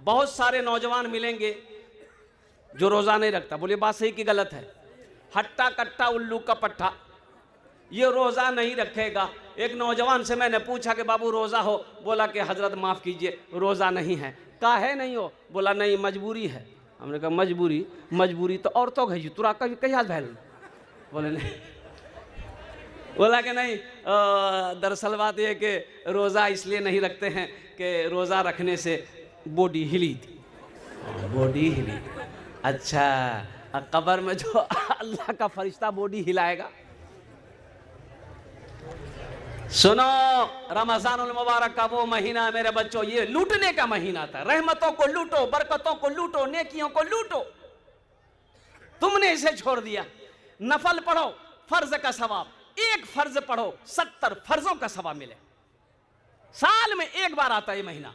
बहुत सारे नौजवान मिलेंगे जो रोज़ा नहीं रखता। बोले बात सही कि गलत है? हट्टा कट्टा उल्लू का पट्टा, ये रोज़ा नहीं रखेगा। एक नौजवान से मैंने पूछा कि बाबू रोज़ा हो? बोला कि हजरत माफ़ कीजिए रोज़ा नहीं है। कहा है नहीं हो? बोला नहीं मजबूरी है। हमने कहा मजबूरी? मजबूरी तो औरतों है तुरा कभी कहीं भैल। बोले नहीं। बोला कि नहीं, दरअसल बात यह कि रोज़ा इसलिए नहीं रखते हैं कि रोज़ा रखने से बॉडी हिली थी। बॉडी हिली? अच्छा, कब्र में जो अल्लाह का फरिश्ता बॉडी हिलाएगा। सुनो, रमज़ानुल मुबारक का वो महीना मेरे बच्चों, ये लूटने का महीना था। रहमतों को लूटो, बरकतों को लूटो, नेकियों को लूटो। तुमने इसे छोड़ दिया। नफल पढ़ो, फर्ज का सवाब, एक फर्ज पढ़ो 70 फर्जों का सवाब मिले। साल में एक बार आता है ये महीना,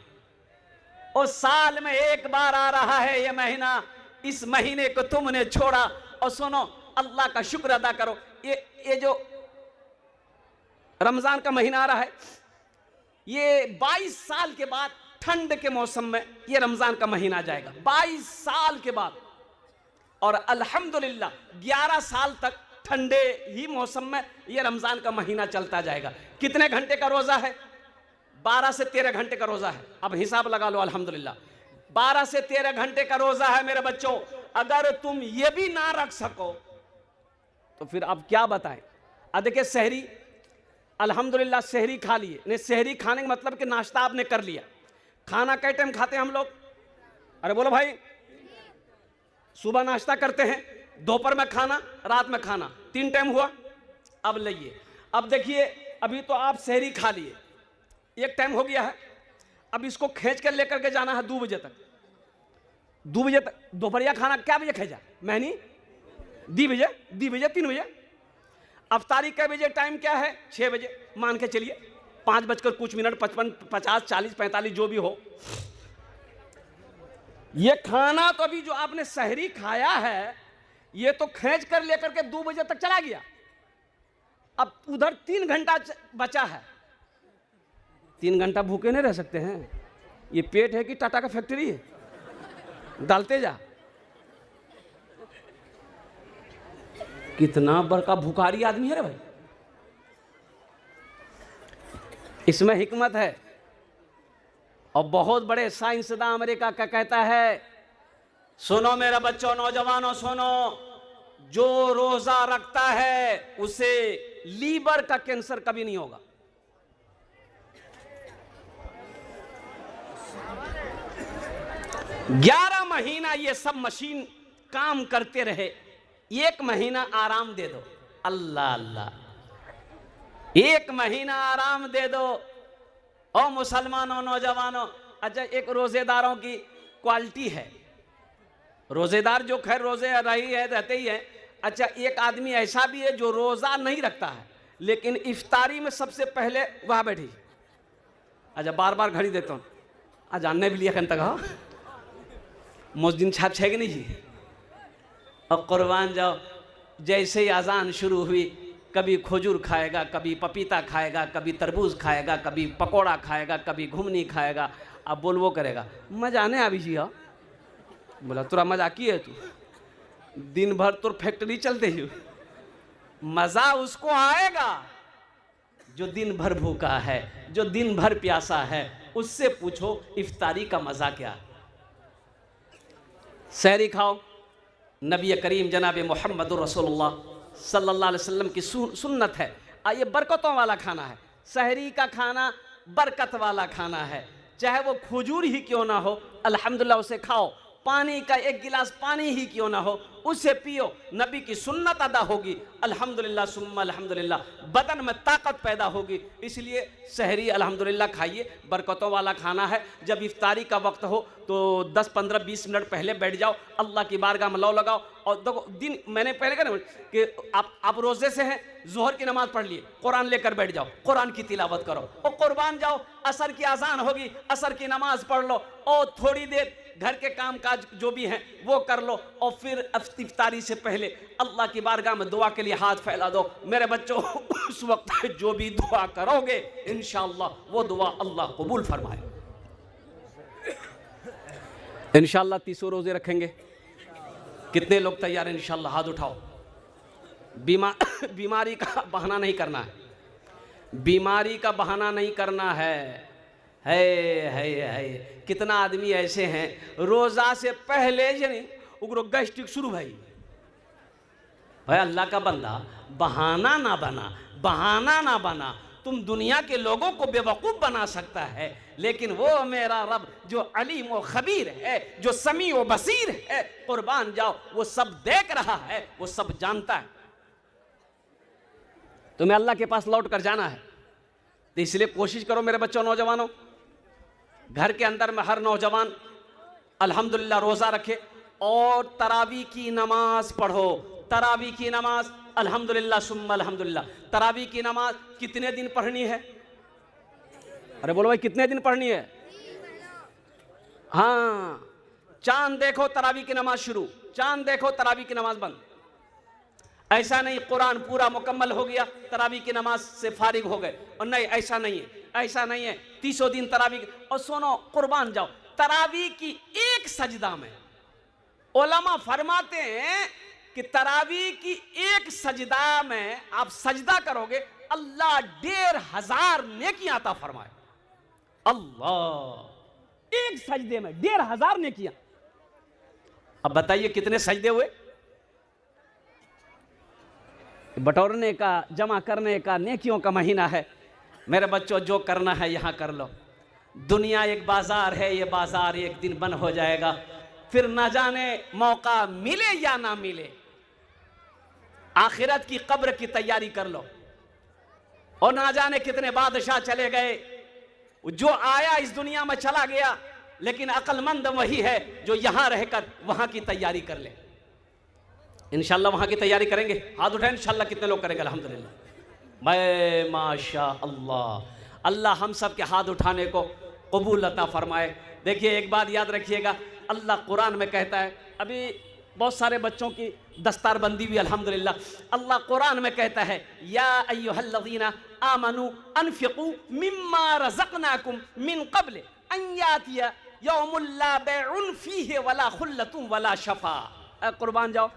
और साल में एक बार आ रहा है ये महीना। इस महीने को तुमने छोड़ा। और सुनो, अल्लाह का शुक्र अदा करो। ये जो रमजान का महीना आ रहा है, ये 22 साल के बाद ठंड के मौसम में ये रमजान का महीना जाएगा, 22 साल के बाद। और अल्हम्दुलिल्लाह 11 साल तक ठंडे ही मौसम में ये रमजान का महीना चलता जाएगा। कितने घंटे का रोजा है? 12 से 13 घंटे का रोजा है। अब हिसाब लगा लो, अल्हम्दुलिल्लाह 12 से 13 घंटे का रोजा है मेरे बच्चों। अगर तुम ये भी ना रख सको तो फिर अब क्या बताएं। अब देखिए, सहरी अल्हम्दुलिल्लाह सहरी खा लिए। नहीं, सहरी खाने का मतलब कि नाश्ता आपने कर लिया। खाना कई टाइम खाते हैं हम लोग? अरे बोलो भाई। सुबह नाश्ता करते हैं, दोपहर में खाना, रात में खाना, 3 टाइम हुआ। अब लाइए, अब देखिए, अभी तो आप सहरी खा लिए, 1 टाइम हो गया है। अब इसको खींच कर लेकर के जाना है 2 बजे तक। 2 बजे तक दोपहरिया खाना क्या बजे खेजा? मैंने 2 बजे, 2 बजे, 3 बजे। अफ्तारी कै बजे? टाइम क्या है? 6 बजे मान के चलिए। 5 बजकर कुछ मिनट, 55, 50, 40, 45 जो भी हो। ये खाना तो अभी जो आपने सहरी खाया है, ये तो खींच कर लेकर के 2 बजे तक चला गया। अब उधर 3 घंटा बचा है। 3 घंटा भूखे नहीं रह सकते हैं। ये पेट है कि टाटा का फैक्ट्री है? डालते जा। कितना बड़का भुखारी आदमी है रे भाई। इसमें हिकमत है। और बहुत बड़े साइंसदान अमेरिका का कहता है, सुनो मेरे बच्चों, नौजवानों सुनो, जो रोजा रखता है उसे लीवर का कैंसर कभी नहीं होगा। ग्यारह महीना ये सब मशीन काम करते रहे, 1 महीना आराम दे दो। अल्लाह अल्लाह, 1 महीना आराम दे दो। ओ मुसलमानों, नौजवानों, अच्छा एक रोजेदारों की क्वालिटी है। रोजेदार जो खैर रोजे रही है, रहते ही है। अच्छा, एक आदमी ऐसा भी है जो रोजा नहीं रखता है, लेकिन इफ्तारी में सबसे पहले वहां बैठी। अच्छा, बार बार घड़ी देता हूँ, आज जानने भी लिया कन तक मुस्दिन छाप छे कि नहीं जी। और कुर्बान जाओ, जैसे ही अजान शुरू हुई, कभी खजूर खाएगा, कभी पपीता खाएगा, कभी तरबूज खाएगा, कभी पकोड़ा खाएगा, कभी घुमनी खाएगा। अब बोल वो करेगा, मजा आने अभी जी। हाँ, बोला तुरा मजा की है? तू दिन भर तो फैक्ट्री चलते ही। मजा उसको आएगा जो दिन भर भूखा है, जो दिन भर प्यासा है। उससे पूछो इफ्तारी का मजा क्या। सहरी खाओ, नबी करीम जनाब मोहम्मद रसूलुल्लाह सल्लल्लाहु अलैहि वसल्लम की सुन्नत है। ये बरकतों वाला खाना है। सहरी का खाना बरकत वाला खाना है। चाहे वो खजूर ही क्यों ना हो, अल्हम्दुलिल्लाह उसे खाओ। पानी का 1 गिलास पानी ही क्यों ना हो, उसे पियो। नबी की सुन्नत अदा होगी, अल्हम्दुलिल्लाह सुम्मा अल्हम्दुलिल्लाह, बदन में ताकत पैदा होगी। इसलिए सहरी अल्हम्दुलिल्लाह खाइए, बरकतों वाला खाना है। जब इफ्तारी का वक्त हो तो 10, 15, 20 मिनट पहले बैठ जाओ, अल्लाह की बारगाह में लौ लगाओ। और देखो, दिन मैंने पहले कहा ना कि आप रोजे से हैं, जोहर की नमाज पढ़ लिए, कुरान लेकर बैठ जाओ, कुरान की तिलावत करो। और कुर्बान जाओ, असर की अजान होगी, असर की नमाज पढ़ लो, और थोड़ी देर घर के काम काज जो भी हैं वो कर लो। और फिर इफ्तारी से पहले अल्लाह की बारगाह में दुआ के लिए हाथ फैला दो। मेरे बच्चों, उस वक्त जो भी दुआ करोगे इंशाअल्लाह वो दुआ अल्लाह कबूल फरमाए। इंशाल्लाह 30 रोजे रखेंगे। कितने लोग तैयार हैं इंशाल्लाह? हाथ उठाओ। बीमारी का बहाना नहीं करना है, बीमारी का बहाना नहीं करना है। कितना आदमी ऐसे हैं रोजा से पहले यानी उग्रो गैस्ट्रिक शुरू भाई। अल्लाह का बंदा, बहाना ना बना, बहाना ना बना। तुम दुनिया के लोगों को बेवकूफ़ बना सकता है, लेकिन वो मेरा रब जो अलीम व खबीर है, जो समी व बसीर है, कुर्बान जाओ, वो सब देख रहा है, वो सब जानता है। तुम्हें अल्लाह के पास लौट कर जाना है, तो इसलिए कोशिश करो मेरे बच्चों, नौजवानों, घर के अंदर में हर नौजवान अल्हम्दुलिल्लाह रोज़ा रखे और तरावी की नमाज पढ़ो। तरावी की नमाज अल्हम्दुलिल्लाह सुम्मा अल्हम्दुलिल्लाह। तरावी की नमाज कितने दिन पढ़नी है? अरे बोलो भाई, कितने दिन पढ़नी है? हाँ, चांद देखो तरावी की नमाज शुरू, चांद देखो तरावी की नमाज बंद। ऐसा नहीं कुरान पूरा मुकम्मल हो गया तरावी की नमाज से फारिग हो गए, और नहीं, ऐसा नहीं है, ऐसा नहीं है। 30 दिन तरावी। और सुनो, कुर्बान जाओ, तरावी की एक सजदा में उलमा फरमाते हैं कि तरावी की एक सजदा में आप सजदा करोगे, अल्लाह 1500 नेकियां अता फरमाए। अल्लाह, एक सजदे में 1500 नेकियां। अब बताइए कितने सजदे हुए? बटोरने का, जमा करने का नेकियों का महीना है। मेरे बच्चों, जो करना है यहां कर लो। दुनिया एक बाजार है, ये बाजार एक दिन बंद हो जाएगा, फिर ना जाने मौका मिले या ना मिले। आखिरत की कब्र की तैयारी कर लो। और ना जाने कितने बादशाह चले गए, जो आया इस दुनिया में चला गया, लेकिन अक्लमंद वही है जो यहां रहकर वहां की तैयारी कर ले। इंशाल्लाह वहां की तैयारी करेंगे। हाथ उठाएं इंशाल्लाह। कितने लोग करेंगे? अल्हम्दुलिल्लाह, मैं माशा अल्लाह। अल्लाह हम सब के हाथ उठाने को कबूल अता फरमाए। देखिए, एक बात याद रखिएगा, अल्लाह कुरान में कहता है, अभी बहुत सारे बच्चों की दस्तारबंदी भी अल्हम्दुलिल्लाह, अल्लाह कुरान में कहता है, या अय्युहल्लज़ीना आमनू अनफिकू मिम्मा रज़क़नाकुम मिन क़ब्ल अन यातिया यौमुल ला बैउन फीहि वला खुल्लतुम वला शफ़ा। कुर्बान जाओ,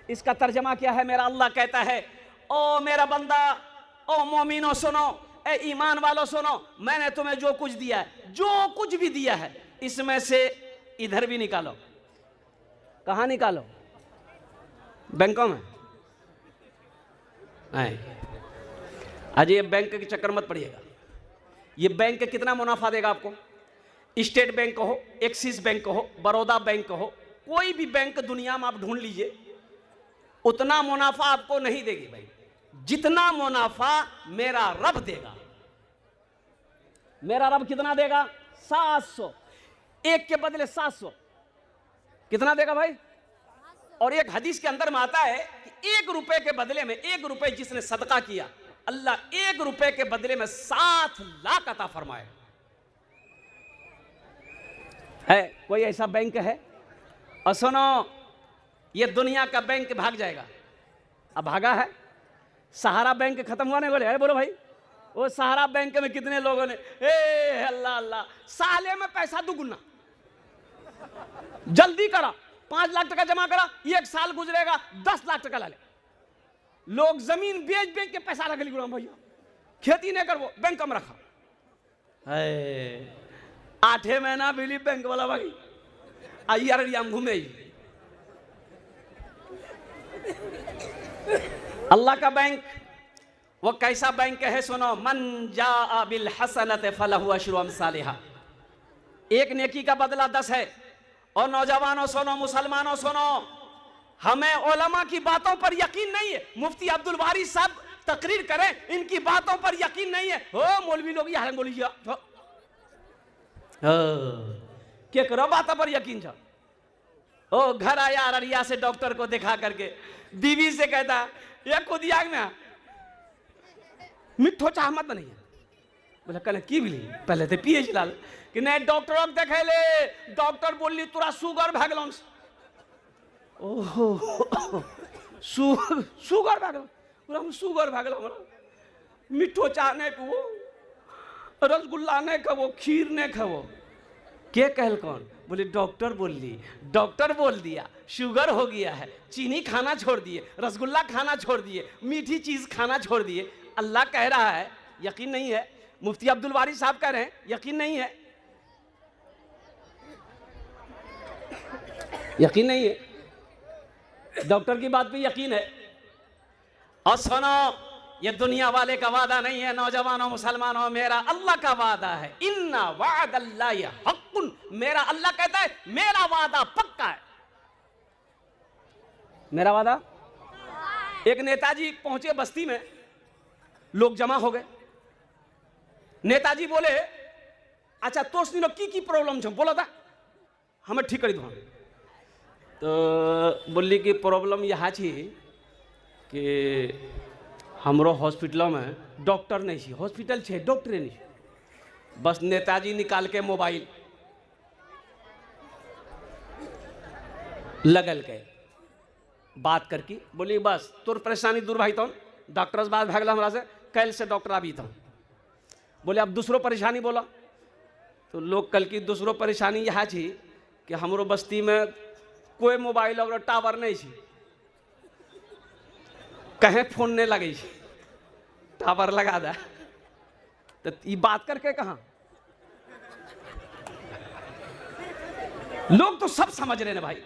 इसका तर्जमा क्या है? मेरा अल्लाह कहता है, ओ मेरा बंदा, ओ मोमिनो सुनो, ए ईमान वालों सुनो, मैंने तुम्हें जो कुछ दिया है, जो कुछ भी दिया है, इसमें से इधर भी निकालो। कहाँ निकालो? बैंकों में नहीं। आज ये बैंक के चक्कर मत पड़िएगा। ये बैंक कितना मुनाफा देगा आपको? स्टेट बैंक हो, एक्सिस बैंक हो, बड़ौदा बैंक हो, कोई भी बैंक दुनिया में आप ढूंढ लीजिए, उतना मुनाफा आपको नहीं देगी भाई, जितना मुनाफा मेरा रब देगा। मेरा रब कितना देगा? 700। एक के बदले 700 कितना देगा भाई? और एक हदीस के अंदर में आता है कि 1 रुपए के बदले में, 1 रुपए जिसने सदका किया, अल्लाह 1 रुपए के बदले में 7 लाख अता फरमाए। है कोई ऐसा बैंक है? और सुनो, ये दुनिया का बैंक भाग जाएगा। अब भागा है, सहारा बैंक खत्म हुआ नहीं बोले? है बोलो भाई, वो सहारा बैंक में कितने लोगों ने अल्लाह अल्लाह, साले में पैसा दुगुना, जल्दी करा, 5 लाख टका जमा करा, 1 साल गुजरेगा 10 लाख टका ला ले। लोग जमीन बेच बेच के पैसा रख ली भैया, खेती नहीं कर, वो बैंक में रखा। 8 महीना बिली बैंक वाला भाई आइयाम घूमे। अल्लाह का बैंक वो कैसा बैंक है? सुनो, मन जा बिल हसनत फलहु अशरु अमसालिहा। एक नेकी का बदला 10 है। और नौजवानों सुनो, मुसलमानों सुनो, हमें उलमा की बातों पर यकीन नहीं है। मुफ्ती अब्दुल बारी साहब तकरीर करें, इनकी बातों पर यकीन नहीं है। हो मौलवी लोग यहाँ बोली क्या करो, बातों पर यकीन था। ओ घर आया अररिया से डॉक्टर को दिखा करके, बीवी से कहता ये खुद आग में मिठो चाह मत नहीं है। बोला कल की बिली पहले तो पिए लाल कि नहीं डॉक्टर देखे ले, डॉक्टर बोली तुरा शुगर भागल। ओहो शुगर भागल, पूरा शुगर भागल, मिठो चाह नहीं पियो, रसगुल्ला नहीं खावो, खीर नहीं खावो। के कहल कौन? बोले डॉक्टर बोल ली, डॉक्टर बोल दिया, शुगर हो गया है, चीनी खाना छोड़ दिए, रसगुल्ला खाना छोड़ दिए, मीठी चीज खाना छोड़ दिए। अल्लाह कह रहा है, यकीन नहीं है। मुफ्ती अब्दुल वारिस साहब कह रहे हैं, यकीन नहीं है, यकीन नहीं है, डॉक्टर की बात पे यकीन है। और सुनो, ये दुनिया वाले का वादा नहीं है, नौजवानों मुसलमानों, मेरा अल्लाह का वादा है। इन्ना वादल्लाहि हक़्क़ुन, मेरा अल्लाह कहता है मेरा वादा पक्का है। मेरा वादा। एक नेताजी पहुंचे बस्ती में, लोग जमा हो गए। नेताजी बोले, अच्छा तो की प्रॉब्लम छो, बोला था हमें ठीक करी दो। तो बोली कि प्रॉब्लम यहाँ छी कि हमरो हॉस्पिटलों में डॉक्टर नहीं छी, हॉस्पिटल छे डॉक्टर नहीं। बस नेताजी निकाल के मोबाइल लगल के बात करके बोली, बस तोर परेशानी दूर भाई तो डॉक्टर से बात भागल हमरा से, कल से डॉक्टर आबी था। बोले अब दूसरो परेशानी बोला। तो लोग कल की दूसरो परेशानी यहाँ छी कि हमरो बस्ती में कोई मोबाइल और टावर नहीं छी, कहें फोन नहीं लगे, टावर लगा दा। तो ये बात करके कहा, लोग तो सब समझ रहे हैं भाई,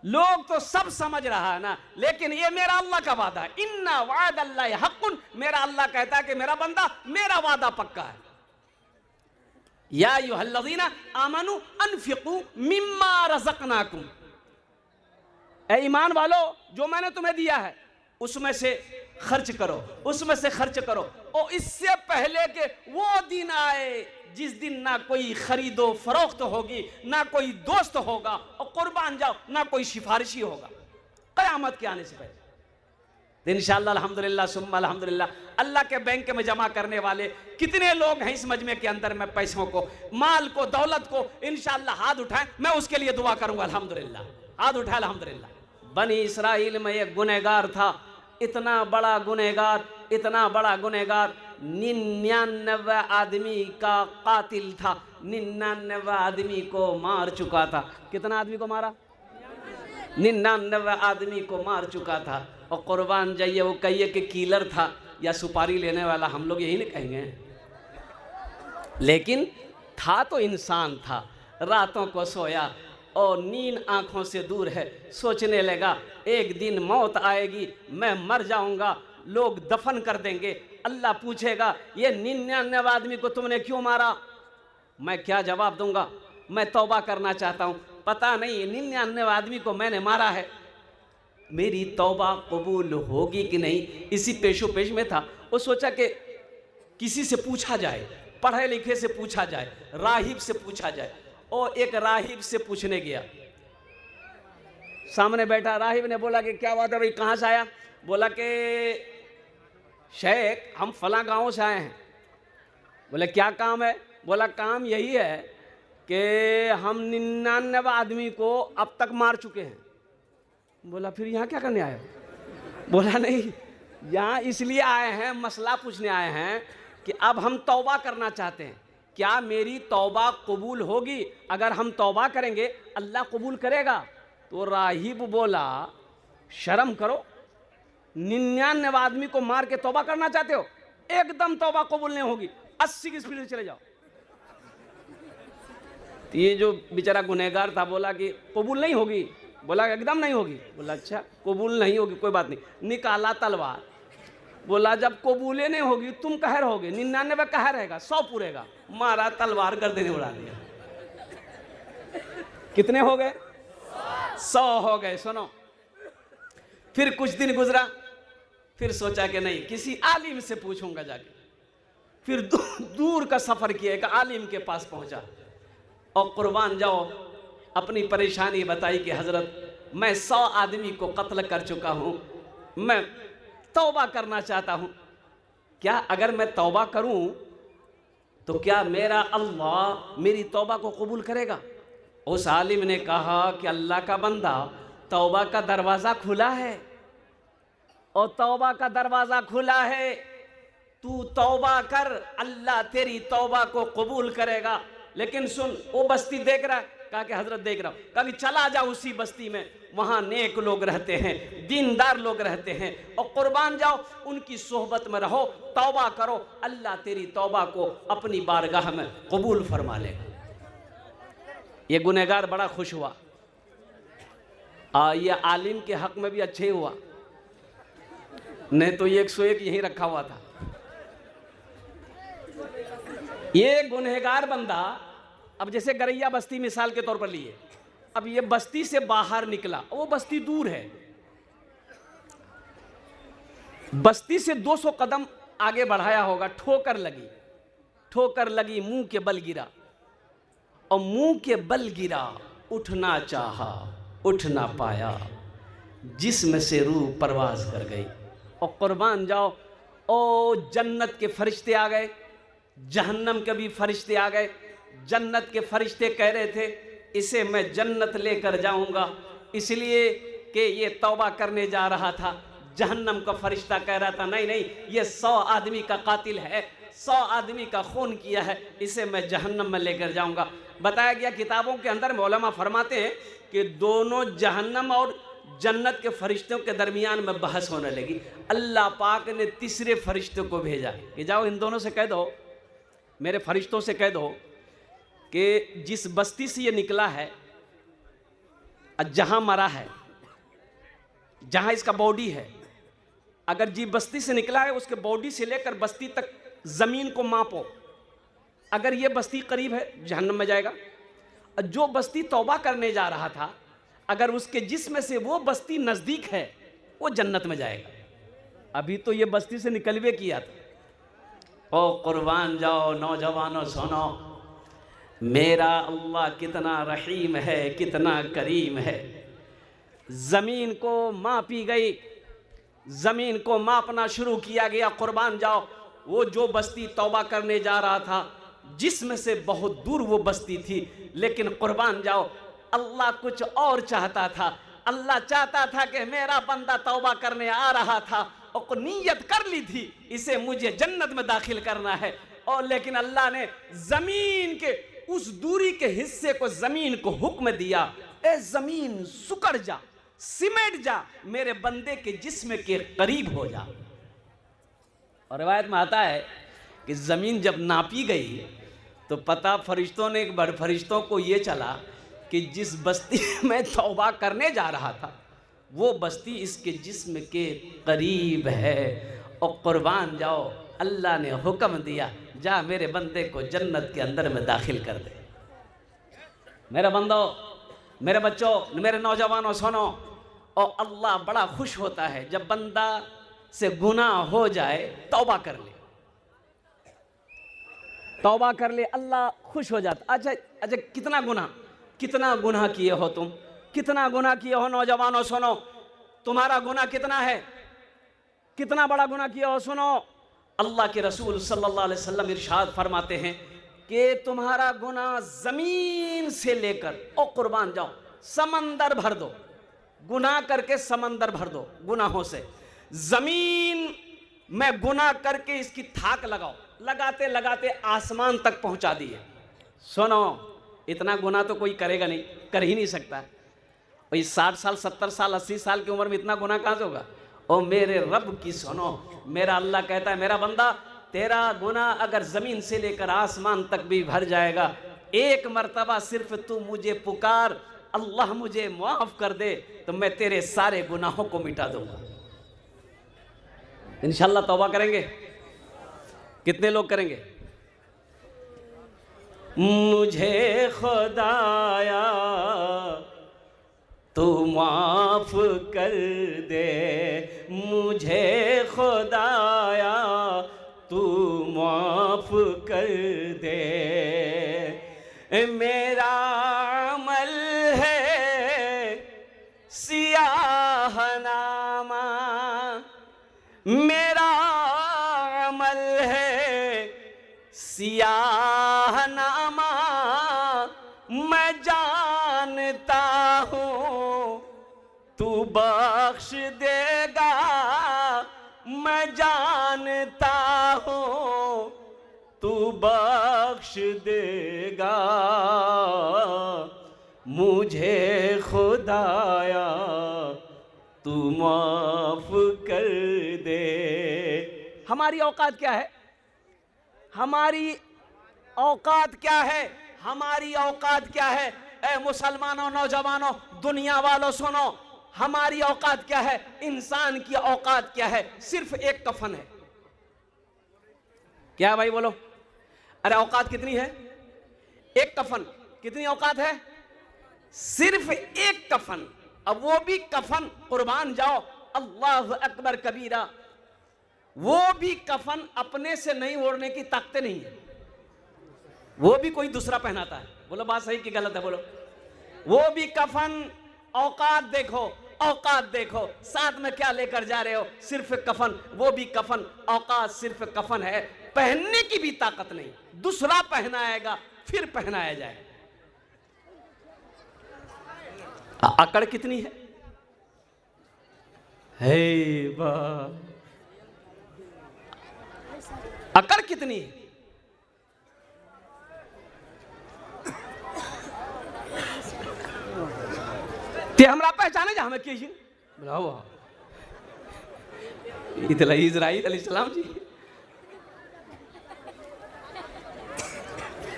लोग तो सब समझ रहा है ना, लेकिन ये मेरा अल्लाह का वादा है। इन्ना वादल्लाहि हक़्क़ुन, मेरा अल्लाह कहता है कि मेरा बंदा, मेरा वादा पक्का है। या अय्युहल्लज़ीना आमनू अनफ़िक़ू मिम्मा रज़क़नाकुम, ए ईमान वालो, जो मैंने तुम्हें दिया है उसमें से खर्च करो, उसमें से खर्च करो। और इससे पहले कि वो दिन आए जिस दिन ना कोई खरीदो फरोख्त होगी, ना कोई दोस्त होगा, और कुर्बान जाओ ना कोई सिफारिशी होगा, क़यामत के आने से पहले। इंशाअल्लाह अल्हम्दुलिल्लाह सुम्मा अल्हम्दुलिल्लाह, अल्लाह के बैंक में जमा करने वाले कितने लोग हैं इस मजमे के अंदर में, पैसों को, माल को, दौलत को, इंशाअल्लाह हाथ उठाएं, मैं उसके लिए दुआ करूंगा। अल्हम्दुलिल्लाह, हाथ उठाए अल्हम्दुलिल्लाह। बनी इसराइल में एक गुनहगार था, इतना बड़ा गुनहगार, इतना बड़ा गुनहगार, 99 आदमी का कातिल था, 99 आदमी को मार चुका था। कितना आदमी को मारा? 99 आदमी को मार चुका था। और कुर्बान जाइए, वो कहिए कि किलर था या सुपारी लेने वाला, हम लोग यही नहीं कहेंगे, लेकिन था तो इंसान था। रातों को सोया और नींद आंखों से दूर है, सोचने लगा एक दिन मौत आएगी, मैं मर जाऊंगा, लोग दफन कर देंगे, अल्लाह पूछेगा ये 99 आदमी को तुमने क्यों मारा, मैं क्या जवाब दूंगा? मैं तौबा करना चाहता हूं, पता नहीं 99 आदमी को मैंने मारा है, मेरी तौबा कबूल होगी कि नहीं, इसी पेशो पेश में था। वो सोचा कि किसी से पूछा जाए, पढ़े लिखे से पूछा जाए, राहिब से पूछा जाए। और एक राहिब से पूछने गया, सामने बैठा राहिब ने बोला कि क्या बात है भाई, कहाँ से आया? बोला कि शेख हम फला गांव से आए हैं। बोले क्या काम है? बोला काम यही है कि हम 99 आदमी को अब तक मार चुके हैं। बोला फिर यहाँ क्या करने आए? बोला नहीं, यहाँ इसलिए आए हैं, मसला पूछने आए हैं कि अब हम तौबा करना चाहते हैं, क्या मेरी तौबा कबूल होगी? अगर हम तौबा करेंगे अल्लाह कबूल करेगा। तो राहिब बोला शर्म करो, 99 आदमी को मार के तौबा करना चाहते हो? एकदम तौबा कबूल नहीं होगी, 80 की स्पीड से चले जाओ। तो ये जो बेचारा गुनहगार था बोला कि कबूल नहीं होगी। बोला एकदम नहीं होगी। बोला अच्छा कबूल नहीं होगी, कोई बात नहीं। निकाला तलवार, बोला जब कबूले नहीं होगी तुम कह रहोगे, 99 कह रहेगा, 100 पूरेगा। मारा तलवार गर्दन उड़ा दिया। कितने हो गए? 100 हो गए। सुनो, फिर कुछ दिन गुजरा, फिर सोचा कि नहीं किसी आलिम से पूछूंगा जाके। फिर दूर का सफर किया, एक आलिम के पास पहुंचा और कुर्बान जाओ अपनी परेशानी बताई कि हजरत मैं 100 आदमी को कत्ल कर चुका हूं, मैं तौबा करना चाहता हूं, क्या अगर मैं तौबा करूं तो क्या मेरा अल्लाह मेरी तौबा को कबूल करेगा? उस आलिम ने कहा कि अल्लाह का बंदा, तौबा का दरवाज़ा खुला है, और तौबा का दरवाज़ा खुला है, तू तौबा कर, अल्लाह तेरी तौबा को कबूल करेगा। लेकिन सुन, वो बस्ती देख रहा है, कहा कि हजरत देख रहा हूं। कहा कि चला जा उसी बस्ती में, वहां नेक लोग रहते हैं, दीनदार लोग रहते हैं, और कुर्बान जाओ उनकी सोहबत में रहो, तौबा करो, अल्लाह तेरी तौबा को अपनी बारगाह में कबूल फरमा लेगा। ये गुनहगार बड़ा खुश हुआ। ये आलिम के हक में भी अच्छे हुआ, नहीं तो ये 101 यहीं रखा हुआ था। ये गुनहगार बंदा, अब जैसे गरैया बस्ती मिसाल के तौर पर लिए, अब ये बस्ती से बाहर निकला, वो बस्ती दूर है, बस्ती से 200 कदम आगे बढ़ाया होगा, ठोकर लगी, मुंह के बल गिरा, और मुंह के बल गिरा, उठना चाहा उठ ना पाया, जिस्म से रूह परवाज कर गई। और कुर्बान जाओ, ओ जन्नत के फरिश्ते आ गए, जहन्नम के भी फरिश्ते आ गए। जन्नत के फरिश्ते कह रहे थे इसे मैं जन्नत लेकर जाऊंगा, इसलिए कि ये तौबा करने जा रहा था। जहन्नम का फरिश्ता कह रहा था नहीं नहीं, ये 100 आदमी का कातिल है, 100 आदमी का खून किया है, इसे मैं जहन्नम में लेकर जाऊंगा। बताया गया किताबों के अंदर मौलमा फरमाते हैं कि दोनों जहन्नम और जन्नत के फरिश्तों के दरमियान में बहस होने लगी। अल्लाह पाक ने तीसरे फरिश्ते को भेजा कि जाओ इन दोनों से कह दो, मेरे फरिश्तों से कह दो कि जिस बस्ती से ये निकला है, जहां मरा है, जहां इसका बॉडी है, अगर जी बस्ती से निकला है उसके बॉडी से लेकर बस्ती तक जमीन को मापो, अगर ये बस्ती करीब है जहन्नम में जाएगा, और जो बस्ती तौबा करने जा रहा था अगर उसके जिस्म से वो बस्ती नजदीक है वो जन्नत में जाएगा। अभी तो ये बस्ती से निकलवे किया था। ओ कुर्बान जाओ नौजवानों सुनो, मेरा अल्लाह कितना रहीम है, कितना करीम है। जमीन को मापी गई, जमीन को मापना शुरू किया गया। कुर्बान जाओ, वो जो बस्ती तौबा करने जा रहा था जिसमें से बहुत दूर वो बस्ती थी, लेकिन कुर्बान जाओ अल्लाह कुछ और चाहता था। अल्लाह चाहता था कि मेरा बंदा तौबा करने आ रहा था और नीयत कर ली थी इसे मुझे जन्नत में दाखिल करना है, और लेकिन अल्लाह ने जमीन के उस दूरी के हिस्से को जमीन को हुक्म दिया, ए जमीन सुकड़ जा, सिमट जा, मेरे बंदे के जिस्म के करीब हो जा। और रिवायत में आता है कि जमीन जब नापी गई तो पता फरिश्तों ने फरिश्तों को ये चला कि जिस बस्ती में तौबा करने जा रहा था वो बस्ती इसके जिस्म के करीब है। और कुर्बान जाओ अल्लाह ने हुक्म दिया, जा मेरे बंदे को जन्नत के अंदर में दाखिल कर दे। मेरे बंदो, मेरे बच्चों, मेरे नौजवानों सुनो, और अल्लाह बड़ा खुश होता है जब बंदा से गुनाह हो जाए तौबा कर ले, तौबा कर ले, अल्लाह खुश हो जाता। अच्छा कितना गुनाह किए हो तुम, कितना गुनाह किए हो नौजवानों सुनो, तुम्हारा गुनाह कितना है, कितना बड़ा गुनाह किया हो सुनो। अल्लाह के रसूल सल्लल्लाहु अलैहि वसल्लम इरशाद फरमाते हैं कि तुम्हारा गुनाह जमीन से लेकर, ओ कुर्बान जाओ, समंदर भर दो, गुनाह करके समंदर भर दो गुनाहों से, जमीन में गुनाह करके इसकी थाक लगाओ, लगाते लगाते आसमान तक पहुंचा दिए। सुनो, इतना गुनाह तो कोई करेगा नहीं, कर ही नहीं सकता। भाई 60 साल 70 साल 80 साल की उम्र में इतना गुनाह कहां से होगा। ओ मेरे रब की सुनो, मेरा अल्लाह कहता है मेरा बंदा तेरा गुनाह अगर जमीन से लेकर आसमान तक भी भर जाएगा, एक मर्तबा सिर्फ तू मुझे पुकार, अल्लाह मुझे माफ कर दे, तो मैं तेरे सारे गुनाहों को मिटा दूंगा। इंशाल्लाह तौबा करेंगे। कितने लोग करेंगे? मुझे खुदाया तू माफ कर दे, मुझे खुदाया तू माफ कर दे, मेरा अमल है सियाह नामा, मेरा अमल है सियाह नामा, मैं जानता हूँ तू बख्श देगा, मैं जानता हूँ तू बख्श देगा, मुझे खुदाया तू माफ कर दे। हमारी औकात क्या है? हमारी औकात क्या है? हमारी औकात क्या है? ए मुसलमानों, नौजवानों, दुनिया वालों सुनो, हमारी औकात क्या है? इंसान की औकात क्या है? सिर्फ एक कफन है। क्या भाई बोलो? अरे औकात कितनी है? एक कफन। कितनी औकात है? सिर्फ एक कफन। अब वो भी कफन, कुर्बान जाओ, अल्लाह अकबर कबीरा, वो भी कफन अपने से नहीं ओढ़ने की ताकत नहीं है, वो भी कोई दूसरा पहनाता है। बोलो बात सही कि गलत है? बोलो। वो भी कफन। औकात देखो, औकात देखो, साथ में क्या लेकर जा रहे हो? सिर्फ कफन। वो भी कफन, औकात सिर्फ कफन है, पहनने की भी ताकत नहीं। दूसरा पहनाएगा फिर पहनाया जाए। अकड़ कितनी है? हे बा, अकड़ कितनी है? ते हमरा पहचाने जा हमें के बुलाओ इतला इजराइल अलैहिस्सलाम जी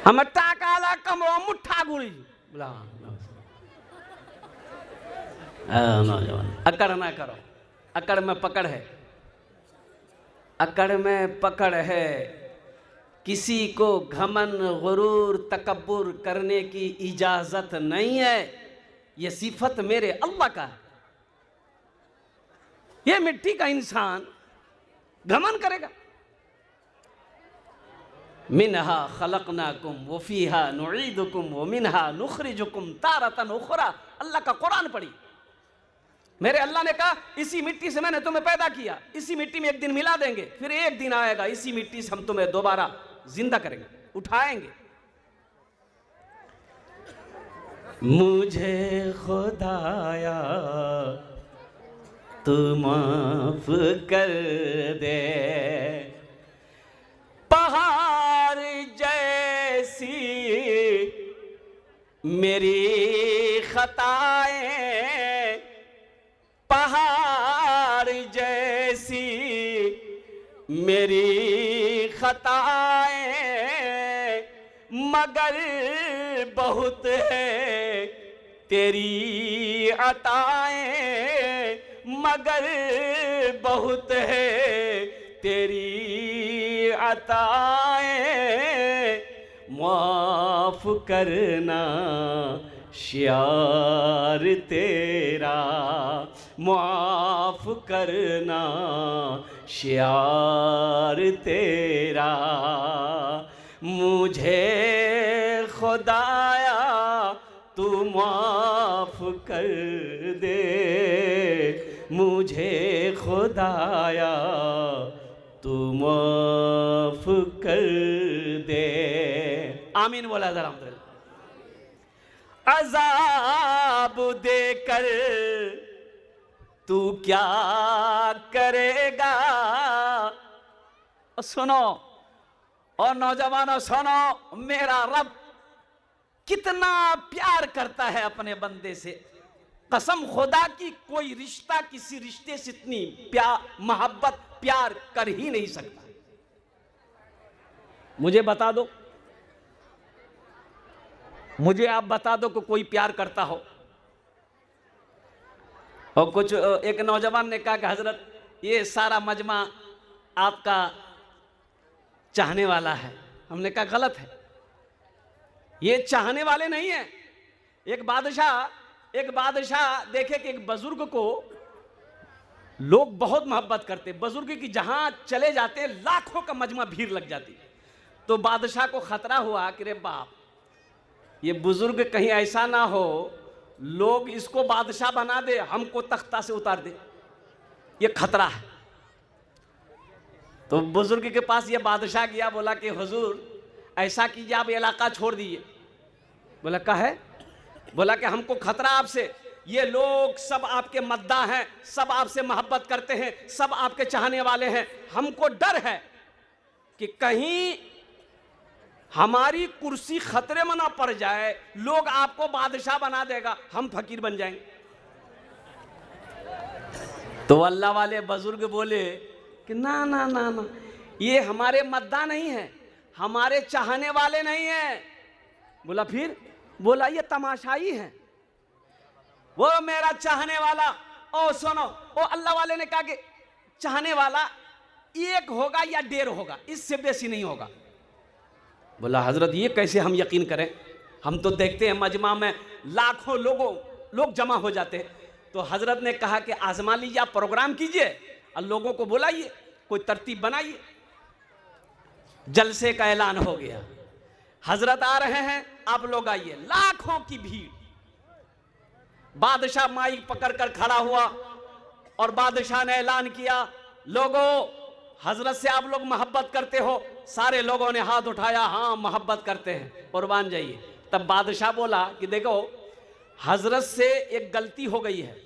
हम टाकाला कमो मुठ्ठा गुड़ी बुला। नौजवान अकड़ ना करो, अकड़ में पकड़ है, अकड़ में पकड़ है। किसी को घमन, गुरूर, तकब्बुर करने की इजाजत नहीं है। ये सिफत मेरे अल्लाह का है। ये मिट्टी का इंसान घमन करेगा। मिनहा खलकनाकुम व फीहा नुईदुकुम व मिनहा नुखरिजुकुम तारतन उखरा। अल्लाह का कुरान पढ़ी। मेरे अल्लाह ने कहा इसी मिट्टी से मैंने तुम्हें पैदा किया, इसी मिट्टी में एक दिन मिला देंगे, फिर एक दिन आएगा इसी मिट्टी से हम तुम्हें दोबारा जिंदा करेंगे, उठाएंगे। मुझे खुदाया तू माफ कर दे, पहाड़ जैसी मेरी खताएं, पहाड़ जैसी मेरी खताएं, मगर बहुत है तेरी अताएं, मगर बहुत है तेरी अताएं। माफ करना शियार तेरा, माफ करना शियार तेरा। मुझे खुदाया तू माफ कर दे, मुझे खुदाया तू माफ कर दे। आमीन बोला जरा। अज़ाब देकर तू क्या करेगा? सुनो और नौजवानों सुनो, मेरा रब कितना प्यार करता है अपने बंदे से। कसम खुदा की कोई रिश्ता किसी रिश्ते से इतनी प्यार, मोहब्बत, प्यार कर ही नहीं सकता। मुझे बता दो, मुझे आप बता दो कि कोई प्यार करता हो। और कुछ एक नौजवान ने कहा कि हजरत ये सारा मजमा आपका चाहने वाला है। हमने कहा गलत है, ये चाहने वाले नहीं है। एक बादशाह देखे कि एक बुजुर्ग को लोग बहुत मोहब्बत करते, बुजुर्ग की जहां चले जाते लाखों का मजमा भीड़ लग जाती। तो बादशाह को खतरा हुआ कि रे बाप, ये बुजुर्ग कहीं ऐसा ना हो लोग इसको बादशाह बना दे, हमको तख्ता से उतार दे, ये खतरा है। तो बुजुर्ग के पास ये बादशाह गया, बोला कि हुजूर ऐसा कीजिए आप ये इलाका छोड़ दीजिए। बोला क्या है? बोला कि हमको खतरा आपसे, ये लोग सब आपके मद्दा हैं, सब आपसे मोहब्बत करते हैं, सब आपके चाहने वाले हैं। हमको डर है कि कहीं हमारी कुर्सी खतरे में ना पड़ जाए, लोग आपको बादशाह बना देगा, हम फकीर बन जाएंगे। तो अल्लाह वाले बुजुर्ग बोले कि ना ना ना ना, ये हमारे मद्दा नहीं है, हमारे चाहने वाले नहीं है। बोला फिर? बोला ये तमाशाई है, वो मेरा चाहने वाला। ओ सुनो, ओ अल्लाह वाले ने कहा कि चाहने वाला एक होगा या 1.5 होगा, इससे बेसी नहीं होगा। बोला हजरत ये कैसे हम यकीन करें, हम तो देखते हैं मजमा में लाखों लोग जमा हो जाते हैं। तो हजरत ने कहा कि आजमा लीजिए, आप प्रोग्राम कीजिए और लोगों को बुलाइए, कोई तरतीब बनाइए। जलसे का ऐलान हो गया, हजरत आ रहे हैं, आप लोग आइए। लाखों की भीड़। बादशाह माइक पकड़कर खड़ा हुआ और बादशाह ने ऐलान किया, लोगों हजरत से आप लोग मोहब्बत करते हो? सारे लोगों ने हाथ उठाया, हाँ मोहब्बत करते हैं, कुर्बान जाइए। तब बादशाह बोला कि देखो हजरत से एक गलती हो गई है,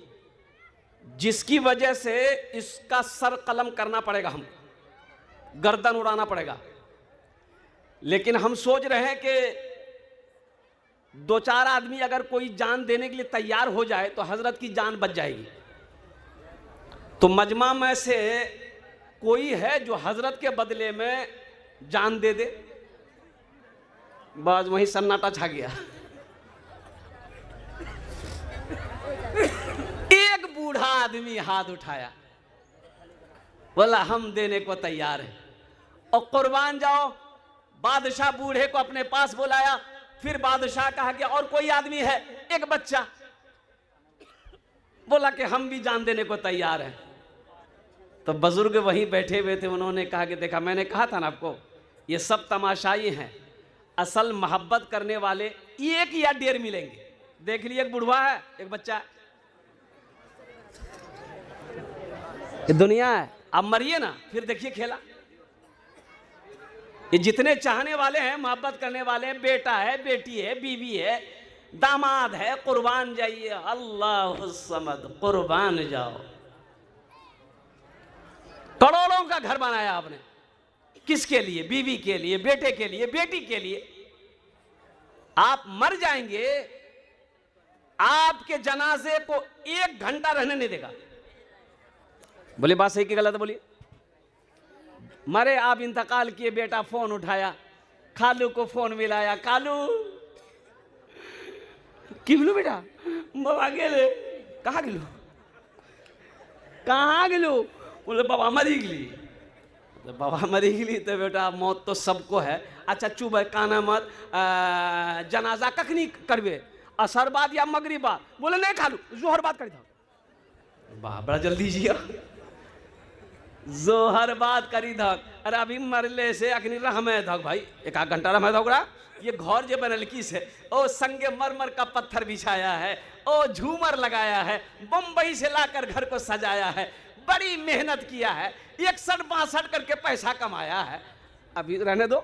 जिसकी वजह से इसका सर कलम करना पड़ेगा, हम गर्दन उड़ाना पड़ेगा। लेकिन हम सोच रहे हैं कि 2-4 आदमी अगर कोई जान देने के लिए तैयार हो जाए तो हजरत की जान बच जाएगी। तो मजमा में से कोई है जो हजरत के बदले में जान दे दे? बस वहीं सन्नाटा छा गया। एक बूढ़ा आदमी हाथ उठाया, बोला हम देने को तैयार हैं। और कुर्बान जाओ, बादशाह बूढ़े को अपने पास बुलाया। फिर बादशाह कहा कि और कोई आदमी है? एक बच्चा बोला कि हम भी जान देने को तैयार हैं। तो बुजुर्ग वहीं बैठे हुए थे, उन्होंने कहा कि देखा, मैंने कहा था ना आपको, ये सब तमाशाई हैं, असल मोहब्बत करने वाले 1 या 1.5 मिलेंगे। देख लिए, एक बुढ़वा है, एक बच्चा है, ये दुनिया है। आप मरिए ना, फिर देखिए खेला। ये जितने चाहने वाले हैं, मोहब्बत करने वाले हैं, बेटा है, बेटी है, बीवी है, दामाद है, कुर्बान जाइए। अल्लाह समद, कुर्बान जाओ। करोड़ों का घर बनाया आपने, किसके लिए? बीवी के लिए, बेटे के लिए, बेटी के लिए। आप मर जाएंगे, आपके जनाजे को 1 घंटा रहने नहीं देगा। बोले बात सही कि गलत? बोलिए। मरे आप, इंतकाल किए, बेटा फोन उठाया, खालू को फोन मिलाया, खालू की बोलू बेटा, बाबा गेले, कहाँ गेलू, कहाँ गेलू? बोले बाबा मरी गली। तो बाबा मरी गली तो बेटा मौत तो सबको है। अच्छा चुप है, काना मत। जनाजा कखनी करबे, असर बाद या मगरिब बाद? बोले नहीं खालू, जोहर बात करी था। वाह बड़ा जल्दी जिया, जोहर बात करी धक। अरे अभी मरले से अखनी रहमे धक भाई, 1 घंटा रहमे धक। ये घर जो बनल किस है? ओ संगे मरमर का पत्थर बिछाया है, ओ झूमर लगाया है, बम्बई से लाकर घर को सजाया है, बड़ी मेहनत किया है, 61-62 करके पैसा कमाया है, अभी रहने दो।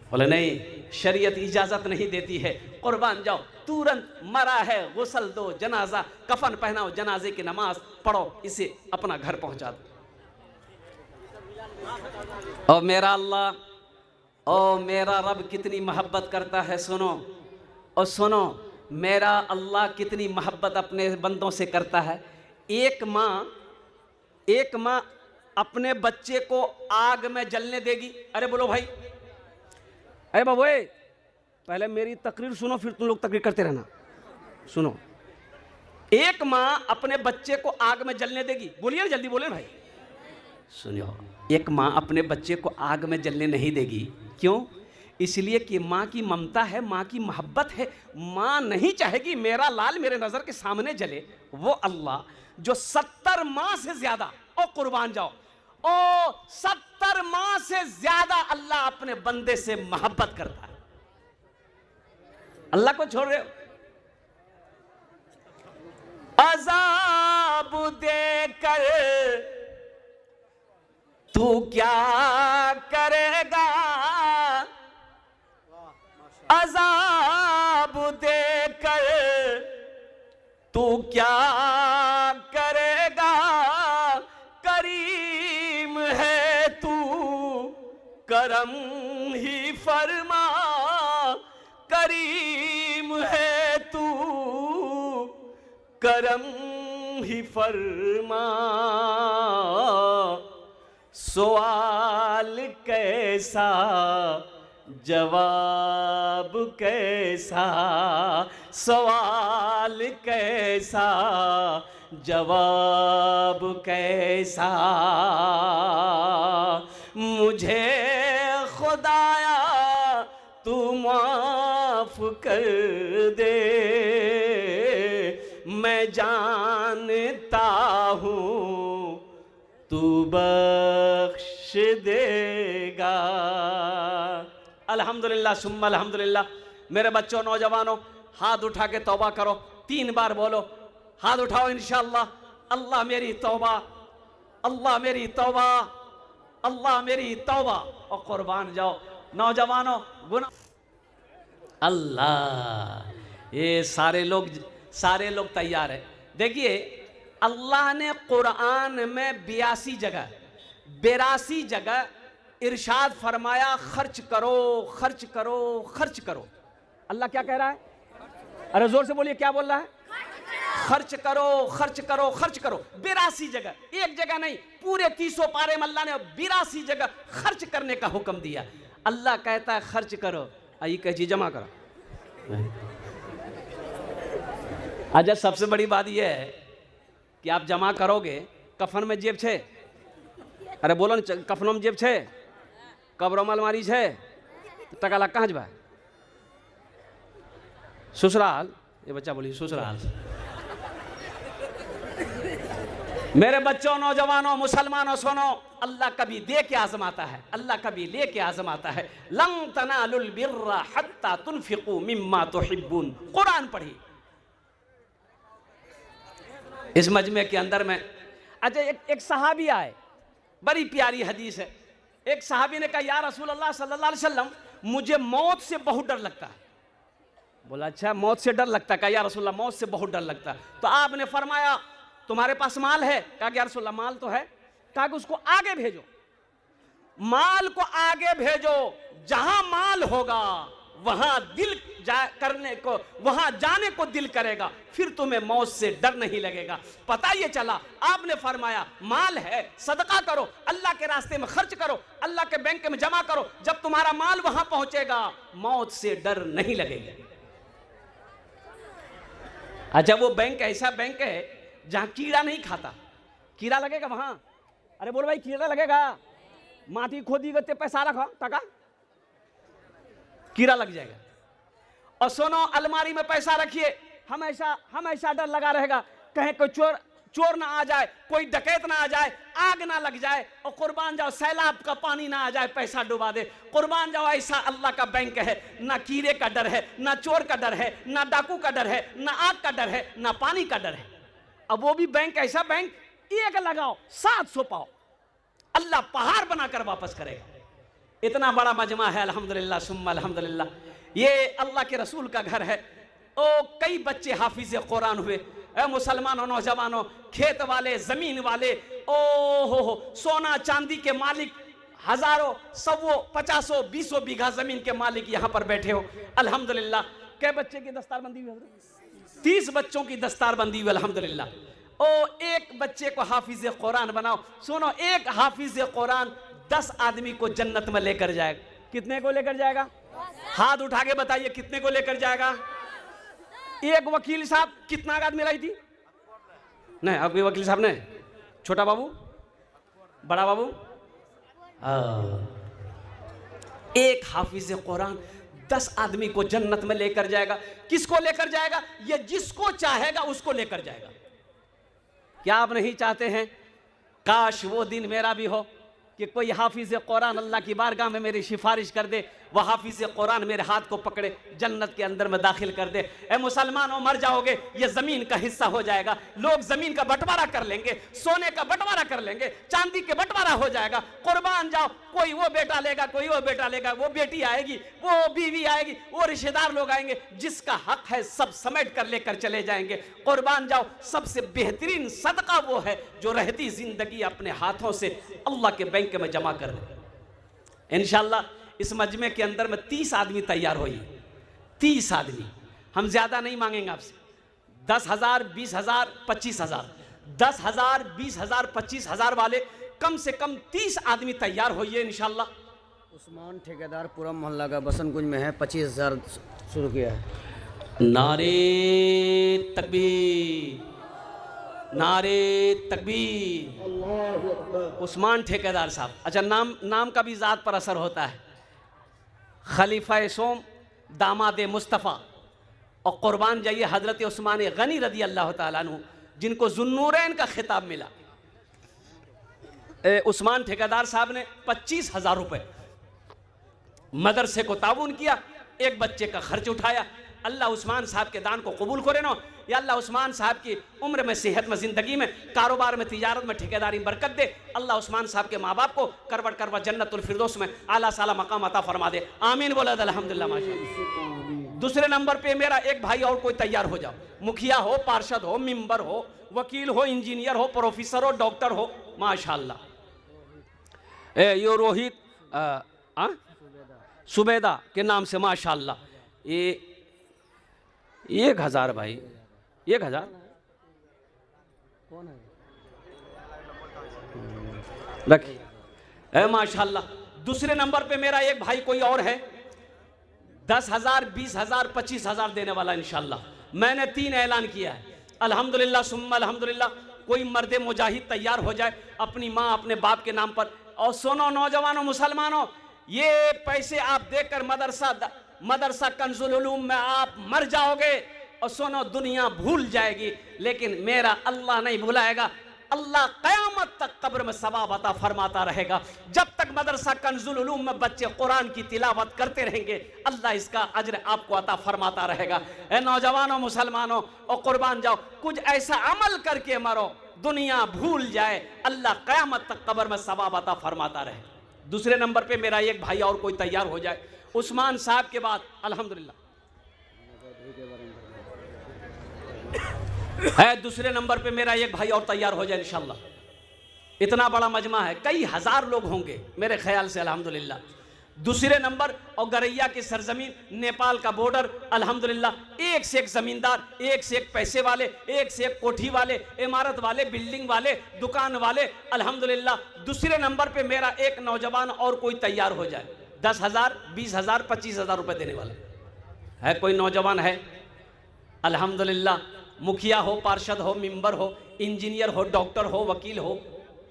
बोले नहीं, शरीयत इजाजत नहीं देती है, कुर्बान जाओ। तुरंत मरा है, गुस्ल दो, जनाजा कफन पहनाओ, जनाजे की नमाज पढ़ो, इसे अपना घर पहुंचा दो। ओ मेरा अल्लाह, ओ मेरा रब कितनी मोहब्बत करता है। सुनो और सुनो, मेरा अल्लाह कितनी मोहब्बत अपने बंदों से करता है। एक माँ अपने बच्चे को आग में जलने देगी? अरे बोलो भाई, अरे बाबू पहले मेरी तकरीर सुनो, फिर तुम लोग तकरीर करते रहना। सुनो, एक माँ अपने बच्चे को आग में जलने देगी? बोलिए ना, जल्दी बोले भाई। सुनियो, एक माँ अपने बच्चे को आग में जलने नहीं देगी। क्यों? इसलिए कि माँ की ममता है, माँ की मोहब्बत है। माँ नहीं चाहेगी मेरा लाल मेरे नजर के सामने जले। वो अल्लाह जो 70 माँ से ज्यादा, ओ कुर्बान जाओ, ओ 70 माँ से ज्यादा अल्लाह अपने बंदे से मोहब्बत करता है। अल्लाह को छोड़ रहे हो? अजाब देकर तू क्या करेगा, अजाब देकर तू क्या करेगा, करीम है तू करम ही फर करम ही फरमा, सवाल कैसा जवाब कैसा, सवाल कैसा जवाब कैसा, मुझे खुदाया तू माफ कर दे, मैं जानता हूँ तू बख्श देगा। अल्हम्दुलिल्लाह सुम्मा अल्हम्दुलिल्लाह। मेरे बच्चों, नौजवानों, हाथ उठा के तौबा करो, 3 बार बोलो, हाथ उठाओ इंशाअल्लाह। अल्लाह मेरी तौबा, अल्लाह मेरी तौबा, अल्लाह मेरी तौबा। और कुर्बान जाओ नौजवानों, गुनाह अल्लाह। ये सारे लोग तैयार है। देखिए, अल्लाह ने कुरान में 82 जगह इरशाद फरमाया, खर्च करो खर्च करो खर्च करो। अल्लाह क्या कह रहा है? अरे जोर से बोलिए, क्या बोल रहा है? खर्च करो खर्च करो खर्च करो। 82 जगह, एक जगह नहीं, पूरे 300 पारे में अल्लाह ने 82 जगह खर्च करने का हुक्म दिया। अल्लाह कहता है खर्च करो, आइए कह चीज जमा करो। अच्छा, सबसे बड़ी बात यह है कि आप जमा करोगे, कफन में जेब छे? अरे बोलो न, कफनों में जेब छे? कब्रों में अलमारी छे? तो टका लग कहाँ जबा? ससुराल। ये बच्चा बोली ससुराल। मेरे बच्चों, नौजवानों, मुसलमानों, सुनो, अल्लाह कभी दे के आजमाता है, अल्लाह कभी ले के आजमाता है। लं तनालुल बिर्रा हत्ता तुनफिकू मिम्मा तुहिब्बून। कुरान पढ़ी इस मजमे के अंदर में। अच्छा, एक सहाबी आए, बड़ी प्यारी हदीस है। एक सहाबी ने कहा, या रसूल अल्लाह सल्लल्लाहु अलैहि वसल्लम, मुझे मौत से बहुत डर लगता है। बोला, अच्छा मौत से डर लगता है? कहा, या रसूल अल्लाह, मौत से बहुत डर लगता है। तो आपने फरमाया, तुम्हारे पास माल है? कहा, या रसूल अल्लाह, माल तो है। कहा कि उसको आगे भेजो, माल को आगे भेजो, जहां माल होगा वहां दिल करने को, वहां जाने को दिल करेगा, फिर तुम्हें मौत से डर नहीं लगेगा। पता ये चला, आपने फरमाया माल है, सदका करो, अल्लाह के रास्ते में खर्च करो, अल्लाह के बैंक में जमा करो, जब तुम्हारा माल वहां पहुंचेगा मौत से डर नहीं लगेगा। अच्छा, वो बैंक ऐसा बैंक है जहां कीड़ा नहीं खाता। कीड़ा लगेगा वहां? अरे बोलो भाई, कीड़ा लगेगा? माटी खोदी गते पैसा रखो, टका कीड़ा लग जाएगा। और सुनो, अलमारी में पैसा रखिए, हमेशा डर लगा रहेगा, कहीं कोई चोर ना आ जाए, कोई डकैत ना आ जाए, आग ना लग जाए। और कुर्बान जाओ, सैलाब का पानी ना आ जाए, पैसा डुबा दे। कुर्बान जाओ, ऐसा अल्लाह का बैंक है, ना कीड़े का डर है, ना चोर का डर है, ना डाकू का डर है, ना आग का डर है, ना पानी का डर है। अब वो भी बैंक, ऐसा बैंक, एक लगाओ 700 पाओ, अल्लाह पहाड़ बनाकर वापस करेगा। इतना बड़ा मजमा है, अल्हम्दुलिल्लाह सुम्मा अल्हम्दुलिल्लाह। ये अल्लाह के रसूल का घर है। ओ, कई बच्चे हाफिज कुरान हुए। मुसलमानों, नौजवानों, खेत वाले, जमीन वाले, ओ हो, सोना चांदी के मालिक, हजारों, सौ, 50, 20 बीघा जमीन के मालिक यहाँ पर बैठे हो, अल्हम्दुलिल्लाह। कै बच्चे की दस्तारबंदी हुई? 30 बच्चों की दस्तारबंदी हुई, अल्हम्दुलिल्लाह। ओ, एक बच्चे को हाफिज कुरान बनाओ। सुनो, एक हाफिज कुरान 10 आदमी को जन्नत में लेकर जाएगा। कितने को लेकर जाएगा? हाथ उठा के बताइए, कितने को लेकर जाएगा? एक वकील साहब कितना आदमी लाई थी? नहीं, आपके वकील साहब ने, छोटा बाबू, बड़ा बाबू, एक हाफिज कुरान 10 आदमी को जन्नत में लेकर जाएगा। किसको लेकर जाएगा? ये जिसको चाहेगा उसको लेकर जाएगा। क्या आप नहीं चाहते हैं काश वो दिन मेरा भी हो कि कोई हाफिज कुरान अल्लाह की बारगाह में मेरी सिफारिश कर दे, वह हाफिज कुरान मेरे हाथ को पकड़े जन्नत के अंदर में दाखिल कर दे। ए मुसलमानों, मर जाओगे, ये जमीन का हिस्सा हो जाएगा, लोग जमीन का बंटवारा कर लेंगे, सोने का बंटवारा कर लेंगे, चांदी के बंटवारा हो जाएगा। कुर्बान जाओ, कोई वो बेटा लेगा, कोई वो बेटा लेगा, वो बेटी आएगी, वो बीवी आएगी, वो रिश्तेदार लोग आएंगे, जिसका हक है सब समेट कर लेकर चले जाएंगे। कुर्बान जाओ, सबसे बेहतरीन सदका वो है जो रहती जिंदगी अपने हाथों से अल्लाह के बैंक में जमा कर दे। इंशाअल्लाह इस मजमे के अंदर में 30 आदमी तैयार होइए, 30 आदमी। हम ज्यादा नहीं मांगेंगे आपसे, 10,000, 20,000, 25,000। 10,000, 20,000, 25,000 वाले कम से कम 30 आदमी तैयार होइए इंशाल्लाह। उस्मान ठेकेदार पूरा मोहल्ला का बसंतकुंज में है, 25,000 शुरू किया है। नारे तकबीर, नारे तकबीर। उस्मान ठेकेदार साहब, अच्छा नाम का भी ज़ात पर असर होता है। खलीफा सोम, दामाद मुस्तफ़ा, और कुर्बान जाइए हज़रत उस्मान गनी रदी अल्लाह ताला अन्हु, जिनको ज़ुन्नूरैन का खिताब मिला। उस्मान ठेकेदार साहब ने 25,000 रुपये मदरसे को ताउन किया, एक बच्चे का खर्च उठाया। अल्लाह उस्मान साहब के दान को कबूल करे नो, या अल्लाह उस्मान साहब की उम्र में, सेहत में, ज़िंदगी में, कारोबार में, तिजारत में, ठेकेदारी में बरकत दे। अल्लाह उस्मान साहब के माँ बाप को करवट करवट जन्नतुल फिरदौस में आला साला मकाम अता फरमा दे। आमीन बोला अल्हम्दुलिल्लाह माशाअल्लाह। दूसरे नंबर पे मेरा एक भाई और कोई तैयार हो जाओ, मुखिया हो, पार्षद हो, मेंबर हो, वकील हो, इंजीनियर हो, प्रोफेसर हो, डॉक्टर हो, माशाअल्लाह। यो रोहित सुबेदा के नाम से माशाअल्लाह। ये 1,000 भाई, 1,000 कौन है? रखिए माशाअल्लाह। दूसरे नंबर पे मेरा एक भाई कोई और है, 10,000, 20,000, 25,000 देने वाला इंशाअल्लाह। मैंने 3 ऐलान किया है, अल्हम्दुलिल्लाह सुम्मा अल्हम्दुलिल्लाह। कोई मर्द मुजाहिद तैयार हो जाए अपनी माँ अपने बाप के नाम पर। और सुनो नौजवानों, मुसलमानों, ये पैसे आप देकर मदरसा कंजुल उलूम में आप मर जाओगे, और सुनो दुनिया भूल जाएगी, लेकिन मेरा अल्लाह नहीं भुलाएगा। अल्लाह क़यामत तक कब्र में सवाब अता फरमाता रहेगा। जब तक मदरसा कंजुल उलूम में बच्चे कुरान की तिलावत करते रहेंगे, अल्लाह इसका अज्र आपको अता फरमाता रहेगा। ए नौजवानों, मुसलमानों, और कुर्बान जाओ, कुछ ऐसा अमल करके मरो दुनिया भूल जाए, अल्लाह क़यामत तक कब्र में सवाब अता फरमाता रहे। दूसरे नंबर पे मेरा एक भाई और कोई तैयार हो जाए, उस्मान साहब के बाद अल्हम्दुलिल्लाह है। दूसरे नंबर पे मेरा एक भाई और तैयार हो जाए इंशाल्लाह। इतना बड़ा मजमा है, कई हजार लोग होंगे मेरे ख्याल से अल्हम्दुलिल्लाह। दूसरे नंबर और गरैया की सरजमीन, नेपाल का बॉर्डर, अल्हम्दुलिल्लाह एक से एक जमींदार, एक से एक पैसे वाले, एक से एक कोठी वाले, इमारत वाले, बिल्डिंग वाले, दुकान वाले, अल्हम्दुलिल्लाह। दूसरे नंबर पे मेरा एक नौजवान और कोई तैयार हो जाए, 10,000, 20,000, 25,000 रुपये देने वाला है। कोई नौजवान है अल्हम्दुलिल्लाह, मुखिया हो, पार्षद हो, मेंबर हो, इंजीनियर हो, डॉक्टर हो, वकील हो,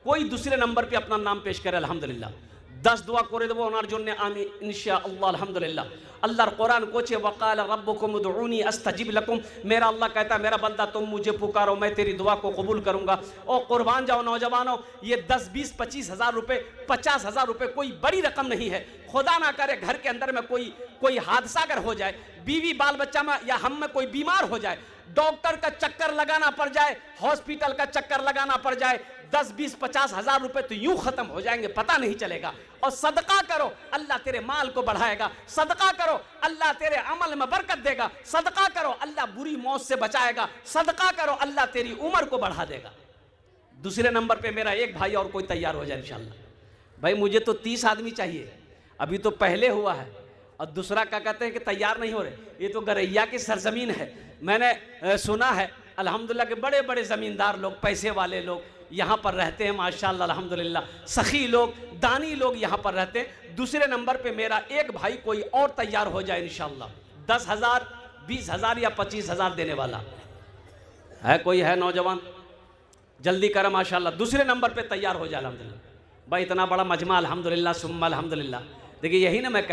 कोई दूसरे नंबर पे अपना नाम पेश करे अल्हम्दुलिल्लाह। 10 दुआ करे देबो ओनार जन्ने आमी इंशाअल्लाह अल्हम्दुलिल्लाह। अल्लाहर कुरान कोचे वकाल रब्बुकुम उदऊनी अस्तजिब लकुम, मेरा अल्लाह कहता है मेरा बंदा तुम मुझे पुकारो मैं तेरी दुआ को कबूल करूंगा। और कुर्बान जाओ नौजवानों, ये 10, 20, 25,000 रुपये, 50,000 रुपये कोई बड़ी रकम नहीं है। खुदा ना करे घर के अंदर में कोई हादसा अगर हो जाए, बीवी बाल बच्चा में या हम में कोई बीमार हो जाए, डॉक्टर का चक्कर लगाना पड़ जाए, हॉस्पिटल का चक्कर लगाना पड़ जाए, 10, 20, 50,000 रुपए तो यूं खत्म हो जाएंगे, पता नहीं चलेगा। और सदका करो, अल्लाह तेरे माल को बढ़ाएगा। सदका करो, अल्लाह तेरे अमल में बरकत देगा। सदका करो, अल्लाह बुरी मौत से बचाएगा। सदका करो, अल्लाह तेरी उम्र को बढ़ा देगा। दूसरे नंबर पे मेरा एक भाई और कोई तैयार हो जाए इंशाल्लाह। भाई मुझे तो 30 आदमी चाहिए, अभी तो पहले हुआ है, और दूसरा क्या कहते हैं कि तैयार नहीं हो रहे। ये तो गरैया की सरजमीन है, मैंने सुना है अल्हम्दुलिल्लाह के बड़े बड़े ज़मींदार लोग, पैसे वाले लोग यहाँ पर रहते हैं माशाअल्लाह अल्हम्दुलिल्लाह, सखी लोग, दानी लोग यहाँ पर रहते हैं। दूसरे नंबर पे मेरा एक भाई कोई और तैयार हो जाए इंशाअल्लाह। 10,000, 20,000 या 25,000 देने वाला है। कोई है नौजवान, जल्दी करें माशाअल्लाह। दूसरे नंबर पे तैयार हो जाए अल्हम्दुलिल्लाह। भाई इतना बड़ा मजमा अल्हम्दुलिल्लाह सुम्मा अल्हम्दुलिल्लाह। देखिए यही ना मैं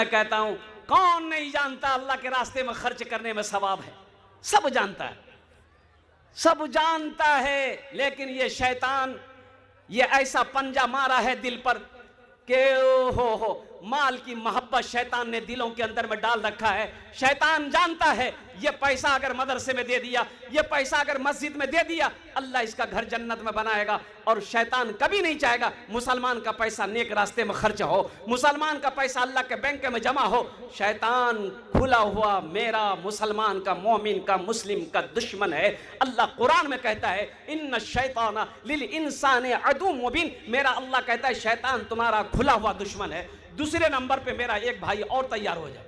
कहता हूँ, कौन नहीं जानता अल्लाह के रास्ते में खर्च करने में सवाब है। सब जानता है, लेकिन ये शैतान ये ऐसा पंजा मारा है दिल पर कि हो माल की मोहब्बत शैतान ने दिलों के अंदर में डाल रखा है। शैतान जानता है ये पैसा अगर मदरसे में दे दिया, ये पैसा अगर मस्जिद में दे दिया, अल्लाह इसका घर जन्नत में बनाएगा। और शैतान कभी नहीं चाहेगा मुसलमान का पैसा नेक रास्ते में खर्च हो, मुसलमान का पैसा अल्लाह के बैंक में जमा हो। शैतान खुला हुआ मेरा मुसलमान का, मोमिन का, मुस्लिम का दुश्मन है। अल्लाह कुरान में कहता है इन्न शैतान लिल इंसान अदु मुबीन, मेरा अल्लाह कहता है शैतान तुम्हारा खुला हुआ दुश्मन है। दूसरे नंबर पे मेरा एक भाई और तैयार हो जाए।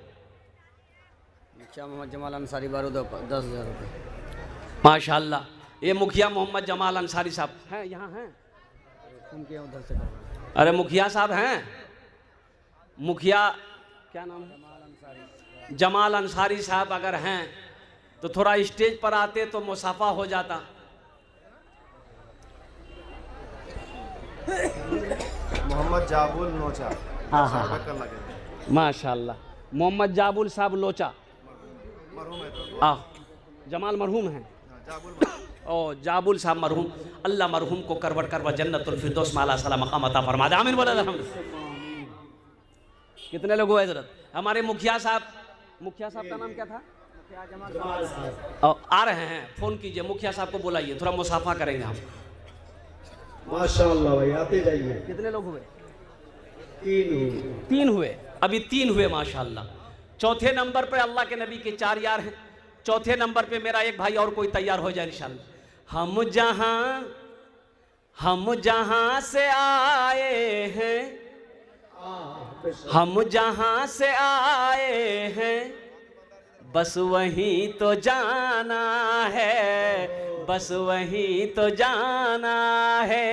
मुखिया मोहम्मद जमाल अंसारी बारूद 10,000 रुपये। माशाल्लाह, ये मुखिया मोहम्मद जमाल अंसारी साहब हैं, यहाँ हैं। उनके उधर से करवाएं। अरे मुखिया साहब हैं, मुखिया क्या नाम है, जमाल अंसारी साहब अगर हैं तो थोड़ा स्टेज पर आते तो मुसाफा हो जाता। मोहम्मद जाबुल नोचा। हाँ हाँ माशाल्लाह, मोहम्मद जाबुल साहब लोचा। मरहूम है तो जमाल मरहूम हैं, जाबुल ओ जाबुल साहब मरहूम। अल्लाह मरहूम को करवट करवा जन्नतुल फिरदौस में आला सला मकाम अता फरमा दे। आमीन बोला अल्हम्दुलिल्लाह। कितने लोग हुए हजरत? हमारे मुखिया साहब का नाम क्या था? आ रहे हैं, फोन कीजिए, मुखिया साहब को बुलाइए, थोड़ा मुसाफा करेंगे हम। माशाअल्लाह भाई, आते जाइए। कितने लोग हुए? 3 हुए, अभी 3 हुए माशाल्लाह। चौथे नंबर पे अल्लाह के नबी के 4 यार हैं। चौथे नंबर पे मेरा एक भाई और कोई तैयार हो जाए इंशाल्लाह। हम जहां से आए हैं, हम जहां से आए हैं, बस वहीं तो जाना है, बस वहीं तो जाना है।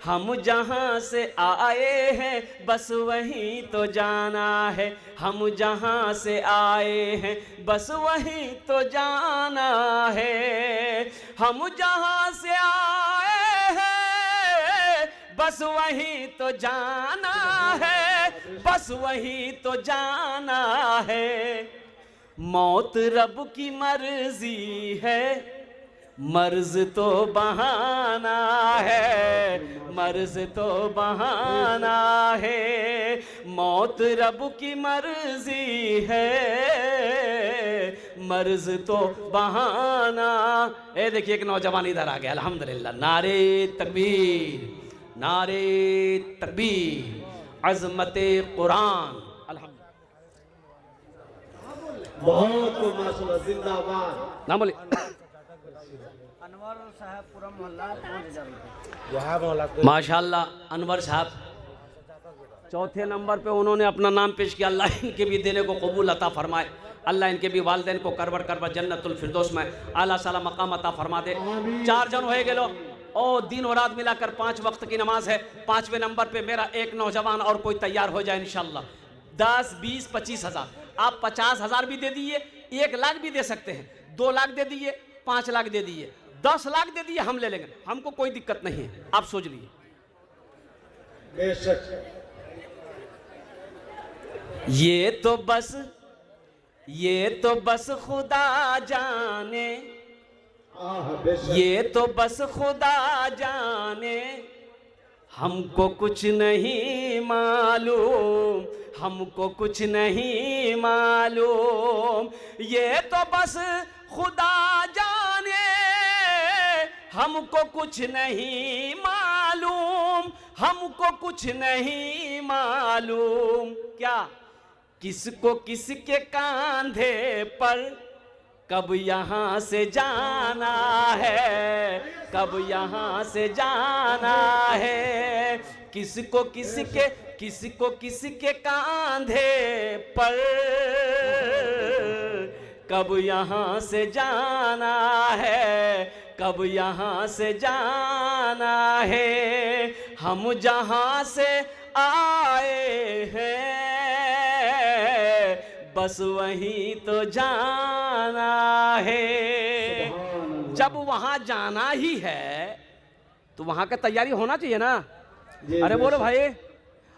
हम जहां से आए हैं, बस वहीं तो जाना है। हम जहां से आए हैं, बस वहीं तो जाना है। हम जहां से आए हैं, बस वहीं तो जाना है, बस वहीं तो जाना है। मौत रब की मर्जी है, मर्ज तो बहाना है, मर्ज तो बहाना है। मौत रब की मर्जी है, मर्ज तो बहाना। ए देखिए एक नौजवान इधर आ गया, अल्हम्दुलिल्लाह। नारे तकबीर, नारे तकबीर, अज़मते कुरान, अल्हम्दुलिल्लाह। बहुत माशाअल्लाह, जिंदाबाद। ना बोले अनवर साहब पूरा मोहल्ला 5,000 रुपये। माशाल्लाह, अनवर साहब चौथे नंबर पे उन्होंने अपना नाम पेश किया। अल्लाह इनके भी देने को कबूल अता फरमाए। अल्लाह इनके भी वालिदैन को करवट करवा जन्नतुल फिरदौस में आला साला मकाम अता फरमा दे। 4 जन हो गए और दिन और रात मिलाकर 5 वक्त की नमाज है। 5वें नंबर पे मेरा एक नौजवान और कोई तैयार हो जाए इंशाल्लाह। 10, 20, 25 हज़ार, आप 50 हज़ार भी दे दिए, 1 लाख भी दे सकते हैं, 2 लाख दे दिए, 5 लाख दे दिए, 10 लाख दे दिए, हम ले लेंगे, हमको कोई दिक्कत नहीं है। आप सोच लीजिए। बेशक ये तो बस खुदा जाने, बेशक ये तो बस खुदा जाने, हमको कुछ नहीं मालूम, हमको कुछ नहीं मालूम। ये तो बस खुदा जाने, हमको कुछ नहीं मालूम, हमको कुछ नहीं मालूम। क्या किसको किसके कांधे पर कब यहाँ से जाना है, कब यहाँ से जाना है। किसको किसके कांधे पर कब यहाँ से जाना है, कब यहाँ से जाना है। हम जहाँ से आए हैं, बस वहीं तो जाना है। जब वहां जाना ही है तो वहां की तैयारी होना चाहिए ना। अरे बोलो भाई,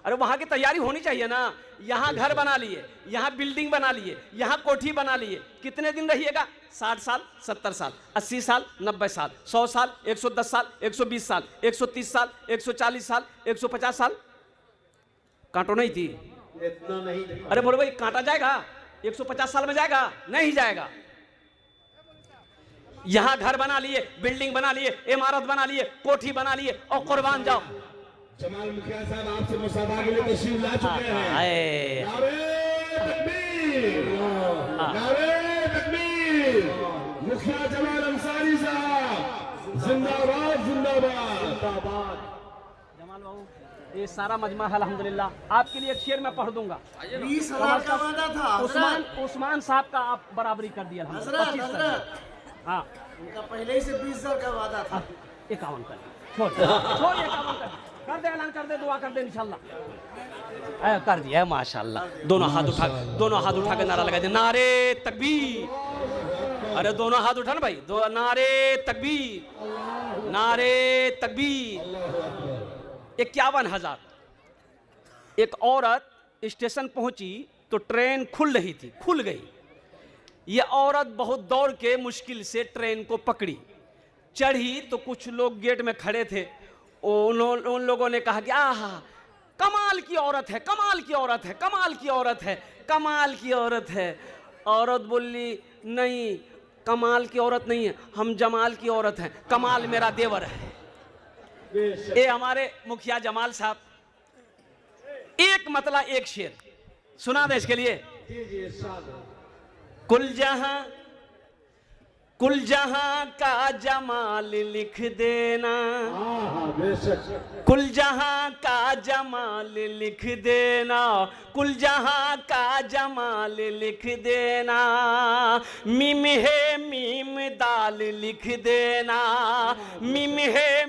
अरे वहां की तैयारी होनी चाहिए ना। यहाँ घर बना लिए, यहाँ बिल्डिंग बना लिए, यहाँ कोठी बना लिए, कितने दिन रहिएगा? 60 साल, 70 साल, 80 साल, 90 साल, 100 साल, 110 साल, 120 साल, 130 साल, 140 साल, 150 साल। कांटो नहीं थी, इतना नहीं। अरे बोलो भाई, कांटा जाएगा? 150 साल में जाएगा? नहीं जाएगा। यहां घर बना लिए, बिल्डिंग बना लिए, इमारत बना लिए, कोठी बना लिए और कुर्बान जाओ। जमाल मुखिया साहब आपसे मुसाफा के लिए तशरीफ ला चुके हैं। नारे तकबीर, नारे तकबीर। मुखिया जमाल अंसारी साहब जिंदाबाद, जिंदाबाद, जिंदाबाद। जमाल बाबू ये सारा मजमा है अल्हम्दुलिल्लाह। आपके लिए एक शेर मैं पढ़ दूंगा। 20,000 का वादा था उस्मान साहब का आप बराबरी कर दिया। हाँ उनका पहले ही से 20,000 का वादा था। 51 कर छोड़ 51 कर दे, ऐलान कर दे, दुआ कर दे इंशाल्लाह। कर दिया है माशाल्लाह। दोनों हाथ उठा के नारा लगा दे, नारे तकबीर। अरे दोनों हाथ उठा ना भाई, दो नारे तकबीर, नारे तकबीर। 51,000। एक औरत स्टेशन पहुंची तो ट्रेन खुल रही थी, खुल गई। ये औरत बहुत दौड़ के मुश्किल से ट्रेन को पकड़ी, चढ़ी तो कुछ लोग गेट में खड़े थे। उन लोगों ने कहा कि आहा कमाल की औरत है, कमाल की औरत है, कमाल की औरत है, कमाल की औरत है। औरत बोली नहीं, कमाल की औरत नहीं है, हम जमाल की औरत हैं, कमाल मेरा देवर है। ये हमारे मुखिया जमाल साहब, एक मतलब एक शेर सुना दे इसके लिए। कुल जहां का जमाल लिख देना, कुल जहां का जमाल लिख देना, कुल जहां का जमाल लिख देना। मीम है मीम दाल लिख देना, मीम है